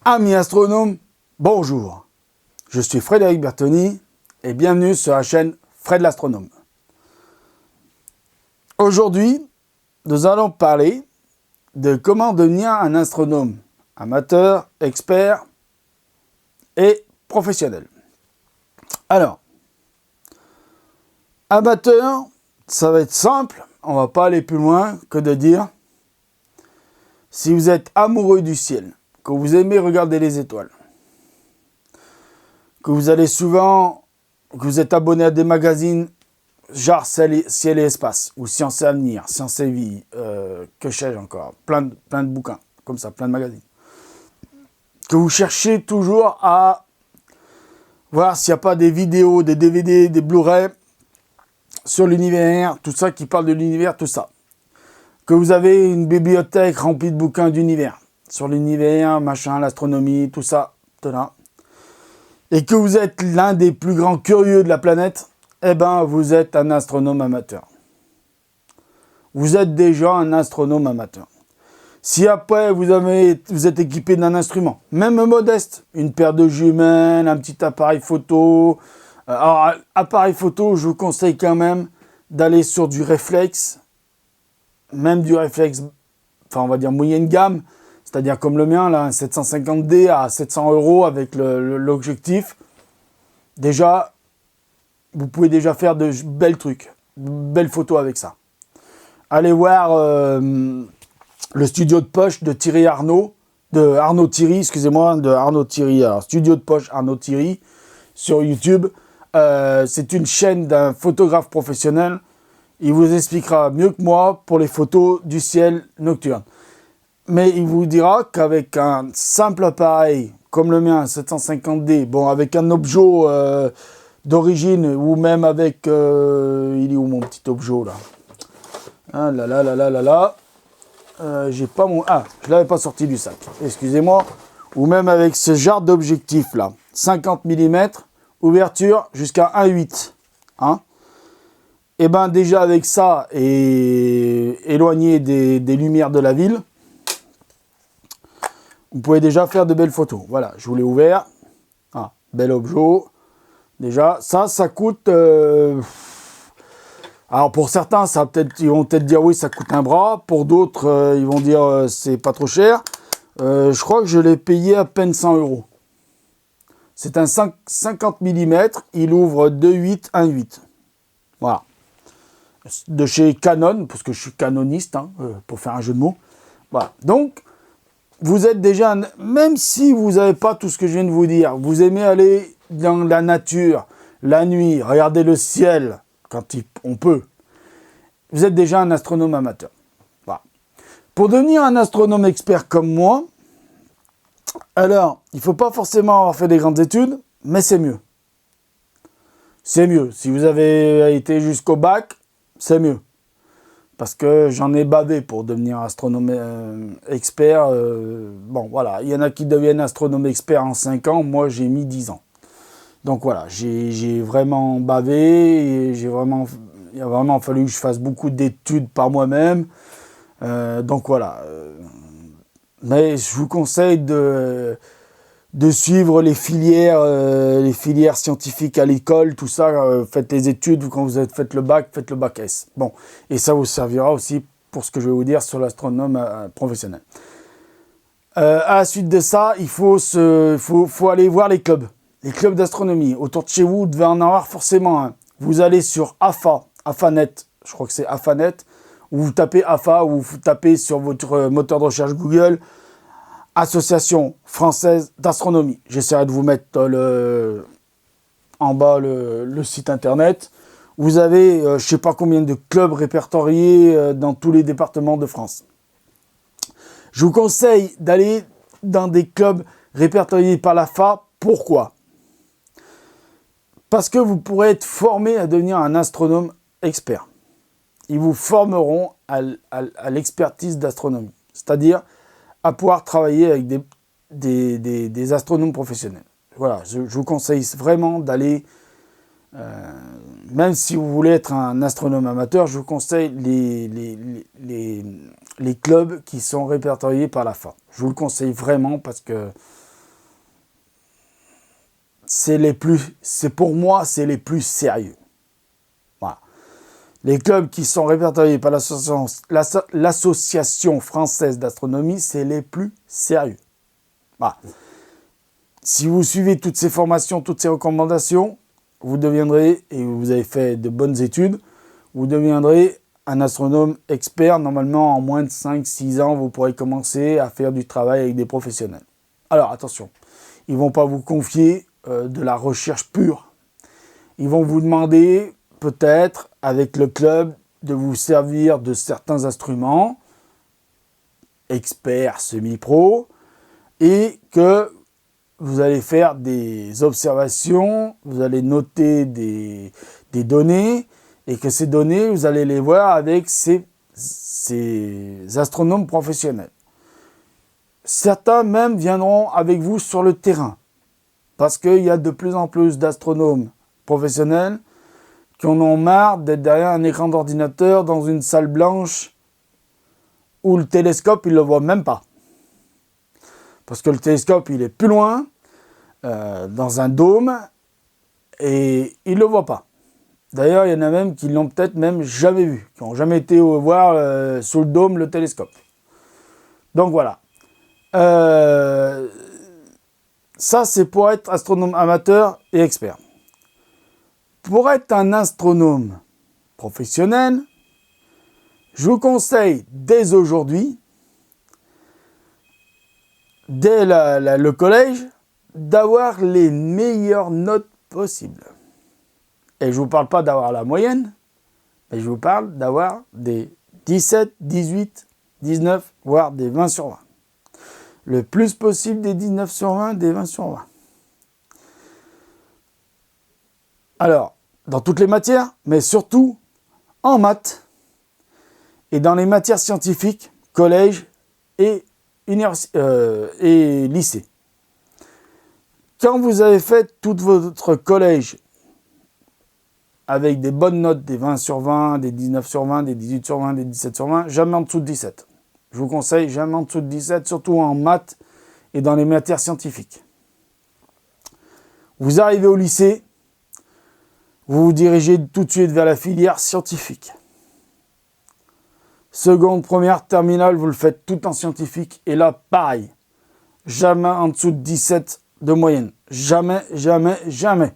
Amis astronomes, bonjour. Je suis Frédéric Bertoni et bienvenue sur la chaîne Fred l'astronome. Aujourd'hui, nous allons parler de comment devenir un astronome amateur, expert et professionnel. Alors, amateur, ça va être simple, on va pas aller plus loin que de dire si vous êtes amoureux du ciel, que vous aimez regarder les étoiles, que vous allez souvent, que vous êtes abonné à des magazines genre Ciel et Espace, ou Science et Avenir, Science et Vie, que sais-je encore, plein de bouquins, comme ça, plein de magazines. Que vous cherchez toujours à voir s'il n'y a pas des vidéos, des DVD, des Blu-ray sur l'univers, tout ça qui parle de l'univers, tout ça. Que vous avez une bibliothèque remplie de bouquins d'univers, sur l'univers, machin, l'astronomie, tout ça, là. Et que vous êtes l'un des plus grands curieux de la planète, eh ben, vous êtes un astronome amateur. Vous êtes déjà un astronome amateur. Si après, vous êtes équipé d'un instrument, même modeste, une paire de jumelles, un petit appareil photo. Alors, appareil photo, je vous conseille quand même d'aller sur du réflexe, même du réflexe, enfin, on va dire moyenne gamme, c'est-à-dire comme le mien, là, un 750D à 700 € avec l'objectif. Déjà, vous pouvez déjà faire de belles trucs, de belles photos avec ça. Allez voir le studio de poche de Thierry Arnaud, de Arnaud Thierry, excusez-moi, de Arnaud Thierry. Alors, studio de poche Arnaud Thierry sur YouTube. C'est une chaîne d'un photographe professionnel. Il vous expliquera mieux que moi pour les photos du ciel nocturne. Mais il vous dira qu'avec un simple appareil, comme le mien, 750D, bon, avec un objet d'origine, ou même avec... il est où mon petit objet, là? Ah là là là là là là. J'ai pas mon... Ah, je l'avais pas sorti du sac. Excusez-moi. Ou même avec ce genre d'objectif, là. 50 mm, ouverture jusqu'à 1,8. Hein? Et ben déjà avec ça, et éloigné des lumières de la ville, vous pouvez déjà faire de belles photos. Voilà, je vous l'ai ouvert. Ah, bel objet. Déjà, ça coûte... Alors pour certains, ils vont peut-être dire oui, ça coûte un bras. Pour d'autres, ils vont dire c'est pas trop cher. Je crois que je l'ai payé à peine 100 €. C'est un 50 mm. Il ouvre 2,8, 1,8. Voilà. De chez Canon, parce que je suis canoniste, hein, pour faire un jeu de mots. Voilà. Donc, vous êtes déjà, même si vous n'avez pas tout ce que je viens de vous dire, vous aimez aller dans la nature, la nuit, regarder le ciel, quand on peut, vous êtes déjà un astronome amateur. Voilà. Pour devenir un astronome expert comme moi, alors, il ne faut pas forcément avoir fait des grandes études, mais c'est mieux. C'est mieux. Si vous avez été jusqu'au bac, c'est mieux. Parce que j'en ai bavé pour devenir astronome expert. Bon, voilà, il y en a qui deviennent astronome expert en 5 ans. Moi, j'ai mis 10 ans. Donc voilà, j'ai vraiment bavé. Et il a vraiment fallu que je fasse beaucoup d'études par moi-même. Donc voilà. Mais je vous conseille de suivre les filières scientifiques à l'école, tout ça. Faites les études, quand vous avez fait le bac S. Bon, et ça vous servira aussi pour ce que je vais vous dire sur l'astronome professionnel. À la suite de ça, il faut aller voir les clubs d'astronomie. Autour de chez vous, vous devez en avoir forcément un. Vous allez sur AFANet, je crois que c'est AFANet, ou vous tapez AFA, ou vous tapez sur votre moteur de recherche Google, Association française d'astronomie. J'essaierai de vous mettre en bas le site internet. Vous avez, je ne sais pas combien de clubs répertoriés dans tous les départements de France. Je vous conseille d'aller dans des clubs répertoriés par l'AFA. Pourquoi? Parce que vous pourrez être formé à devenir un astronome expert. Ils vous formeront à l'expertise d'astronomie. C'est-à-dire à pouvoir travailler avec des astronomes professionnels. Voilà, je vous conseille vraiment d'aller, même si vous voulez être un astronome amateur, je vous conseille les clubs qui sont répertoriés par l'AFA. Je vous le conseille vraiment parce que pour moi, c'est les plus sérieux. Voilà. Les clubs qui sont répertoriés par l'Association française d'astronomie, c'est les plus sérieux. Voilà. Si vous suivez toutes ces formations, toutes ces recommandations, vous deviendrez, et vous avez fait de bonnes études, vous deviendrez un astronome expert. Normalement, en moins de 5-6 ans, vous pourrez commencer à faire du travail avec des professionnels. Alors, attention, ils ne vont pas vous confier de la recherche pure. Ils vont vous demander, peut-être, avec le club, de vous servir de certains instruments, experts, semi-pro, et que vous allez faire des observations, vous allez noter des données, et que ces données, vous allez les voir avec ces astronomes professionnels. Certains même viendront avec vous sur le terrain, parce qu'il y a de plus en plus d'astronomes professionnels qui en ont marre d'être derrière un écran d'ordinateur dans une salle blanche où le télescope, ils ne le voient même pas. Parce que le télescope, il est plus loin, dans un dôme, et il ne le voit pas. D'ailleurs, il y en a même qui l'ont peut-être même jamais vu, qui n'ont jamais été voir sous le dôme le télescope. Donc voilà. Ça, c'est pour être astronome amateur et expert. Pour être un astronome professionnel, je vous conseille dès aujourd'hui, dès le collège, d'avoir les meilleures notes possibles. Et je ne vous parle pas d'avoir la moyenne, mais je vous parle d'avoir des 17, 18, 19, voire des 20 sur 20. Le plus possible des 19 sur 20, des 20 sur 20. Alors, dans toutes les matières, mais surtout en maths et dans les matières scientifiques, collège et lycée. Quand vous avez fait tout votre collège avec des bonnes notes, des 20 sur 20, des 19 sur 20, des 18 sur 20, des 17 sur 20, jamais en dessous de 17. Je vous conseille jamais en dessous de 17, surtout en maths et dans les matières scientifiques. Vous arrivez au lycée, vous vous dirigez tout de suite vers la filière scientifique. Seconde, première, terminale, vous le faites tout en scientifique. Et là, pareil. Jamais en dessous de 17 de moyenne. Jamais, jamais, jamais.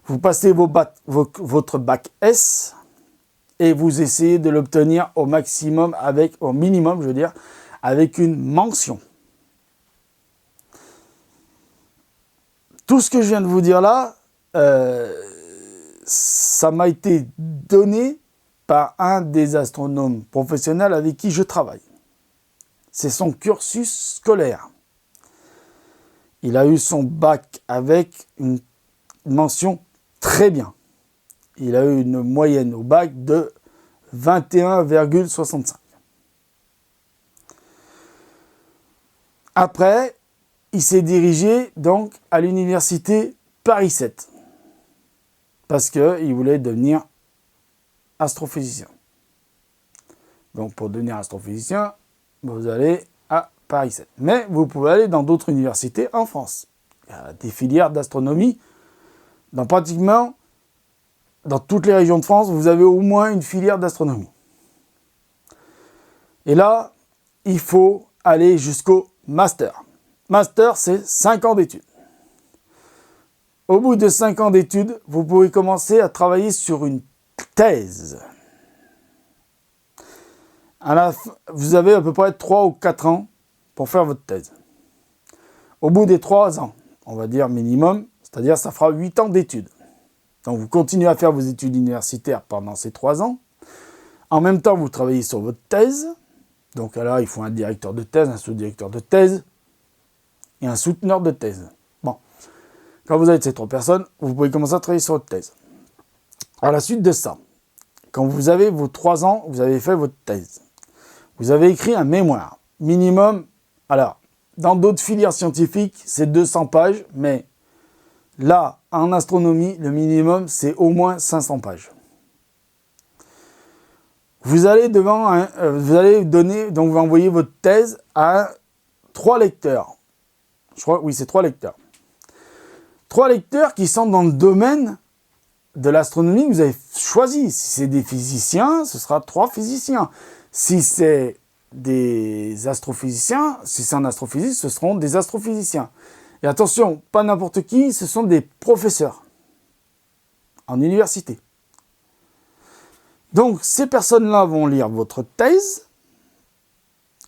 Vous passez votre bac S et vous essayez de l'obtenir au maximum, au minimum, je veux dire, avec une mention. Tout ce que je viens de vous dire là, ça m'a été donné par un des astronomes professionnels avec qui je travaille. C'est son cursus scolaire. Il a eu son bac avec une mention très bien. Il a eu une moyenne au bac de 21,65. Après, il s'est dirigé donc à l'université Paris 7 parce qu'il voulait devenir astrophysicien. Donc pour devenir astrophysicien, vous allez à Paris 7. Mais vous pouvez aller dans d'autres universités en France. Il y a des filières d'astronomie. Dans pratiquement dans toutes les régions de France, vous avez au moins une filière d'astronomie. Et là, il faut aller jusqu'au master. Master, c'est 5 ans d'études. Au bout de 5 ans d'études, vous pouvez commencer à travailler sur une thèse. Vous avez à peu près 3 ou 4 ans pour faire votre thèse. Au bout des 3 ans, on va dire minimum, c'est-à-dire ça fera 8 ans d'études. Donc vous continuez à faire vos études universitaires pendant ces 3 ans. En même temps, vous travaillez sur votre thèse. Donc là, il faut un directeur de thèse, un sous-directeur de thèse et un souteneur de thèse. Bon, quand vous avez ces 3 personnes, vous pouvez commencer à travailler sur votre thèse. À la suite de ça, quand vous avez vos 3 ans, vous avez fait votre thèse. Vous avez écrit un mémoire. Minimum, alors, dans d'autres filières scientifiques, c'est 200 pages, mais là, en astronomie, le minimum, c'est au moins 500 pages. Vous allez vous envoyer votre thèse à 3 lecteurs. Je crois, oui, c'est 3 lecteurs. 3 lecteurs qui sont dans le domaine de l'astronomie que vous avez choisi. Si c'est des physiciens, ce sera 3 physiciens. Si c'est des astrophysiciens, si c'est un astrophysicien, ce seront des astrophysiciens. Et attention, pas n'importe qui, ce sont des professeurs en université. Donc, ces personnes-là vont lire votre thèse,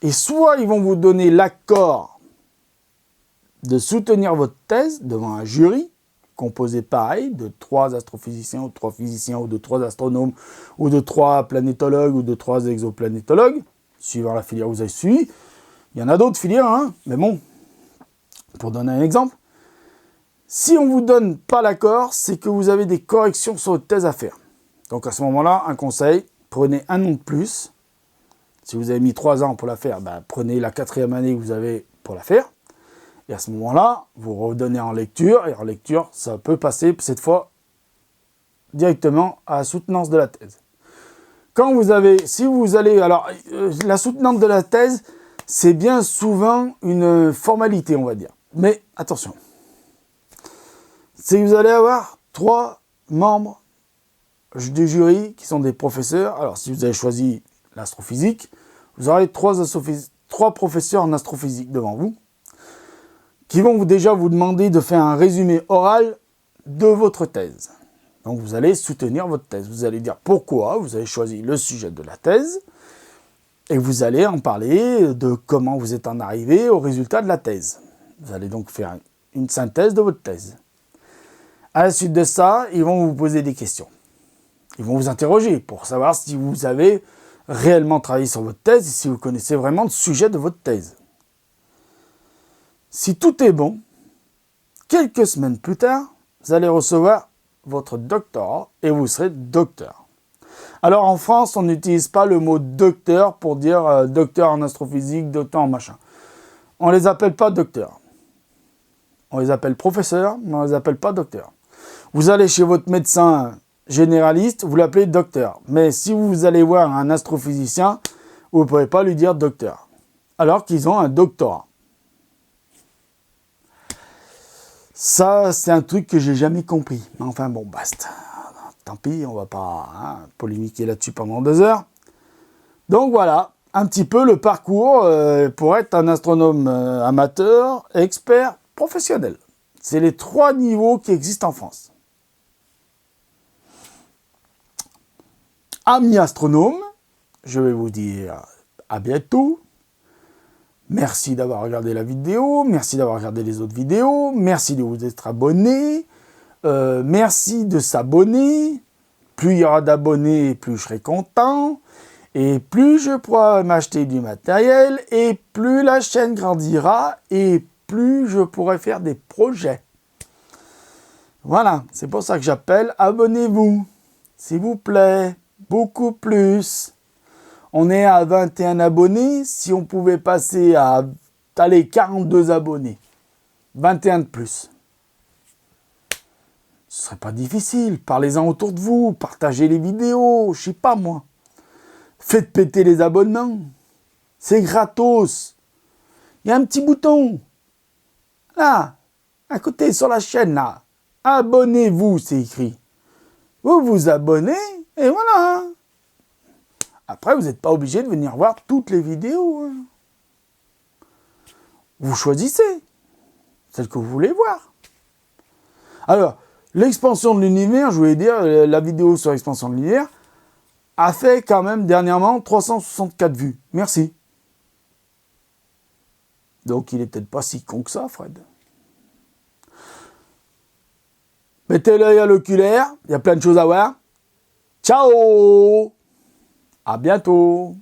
et soit ils vont vous donner l'accord de soutenir votre thèse devant un jury, composé pareil, de 3 astrophysiciens, ou de 3 physiciens, ou de 3 astronomes, ou de 3 planétologues, ou de 3 exoplanétologues, suivant la filière que vous avez suivie. Il y en a d'autres filières, hein, mais bon, pour donner un exemple, si on ne vous donne pas l'accord, c'est que vous avez des corrections sur votre thèse à faire. Donc à ce moment-là, un conseil, prenez un an de plus. Si vous avez mis 3 ans pour la faire, ben, prenez la 4e année que vous avez pour la faire. Et à ce moment-là, vous redonnez en lecture, et en lecture, ça peut passer, cette fois, directement à la soutenance de la thèse. Quand vous avez, si vous allez, alors, la soutenance de la thèse, c'est bien souvent une formalité, on va dire. Mais attention, c'est que vous allez avoir 3 membres du jury qui sont des professeurs. Alors, si vous avez choisi l'astrophysique, vous aurez 3 professeurs en astrophysique devant vous, qui vont déjà vous demander de faire un résumé oral de votre thèse. Donc vous allez soutenir votre thèse. Vous allez dire pourquoi vous avez choisi le sujet de la thèse, et vous allez en parler de comment vous êtes en arrivé au résultat de la thèse. Vous allez donc faire une synthèse de votre thèse. À la suite de ça, ils vont vous poser des questions. Ils vont vous interroger pour savoir si vous avez réellement travaillé sur votre thèse et si vous connaissez vraiment le sujet de votre thèse. Si tout est bon, quelques semaines plus tard, vous allez recevoir votre doctorat et vous serez docteur. Alors en France, on n'utilise pas le mot docteur pour dire docteur en astrophysique, docteur en machin. On ne les appelle pas docteurs. On les appelle professeurs, mais on ne les appelle pas docteurs. Vous allez chez votre médecin généraliste, vous l'appelez docteur. Mais si vous allez voir un astrophysicien, vous ne pouvez pas lui dire docteur. Alors qu'ils ont un doctorat. Ça, c'est un truc que j'ai jamais compris. Enfin bon, basta. Tant pis, on va pas polémiquer là-dessus pendant 2 heures. Donc voilà, un petit peu le parcours pour être un astronome amateur, expert, professionnel. C'est les 3 niveaux qui existent en France. Amis astronomes, je vais vous dire à bientôt. Merci d'avoir regardé la vidéo, merci d'avoir regardé les autres vidéos, merci de vous être abonné, merci de s'abonner. Plus il y aura d'abonnés, plus je serai content, et plus je pourrai m'acheter du matériel, et plus la chaîne grandira, et plus je pourrai faire des projets. Voilà, c'est pour ça que j'appelle, abonnez-vous, s'il vous plaît, beaucoup plus. On est à 21 abonnés, si on pouvait passer à 42 abonnés, 21 de plus. Ce serait pas difficile, parlez-en autour de vous, partagez les vidéos, je sais pas moi. Faites péter les abonnements, c'est gratos. Il y a un petit bouton, là, à côté sur la chaîne là. Abonnez-vous, c'est écrit. Vous vous abonnez, et voilà. Après, vous n'êtes pas obligé de venir voir toutes les vidéos. Vous choisissez celle que vous voulez voir. Alors, l'expansion de l'univers, je voulais dire, la vidéo sur l'expansion de l'univers a fait quand même dernièrement 364 vues. Merci. Donc, il n'est peut-être pas si con que ça, Fred. Mettez l'œil à l'oculaire, il y a plein de choses à voir. Ciao! À bientôt!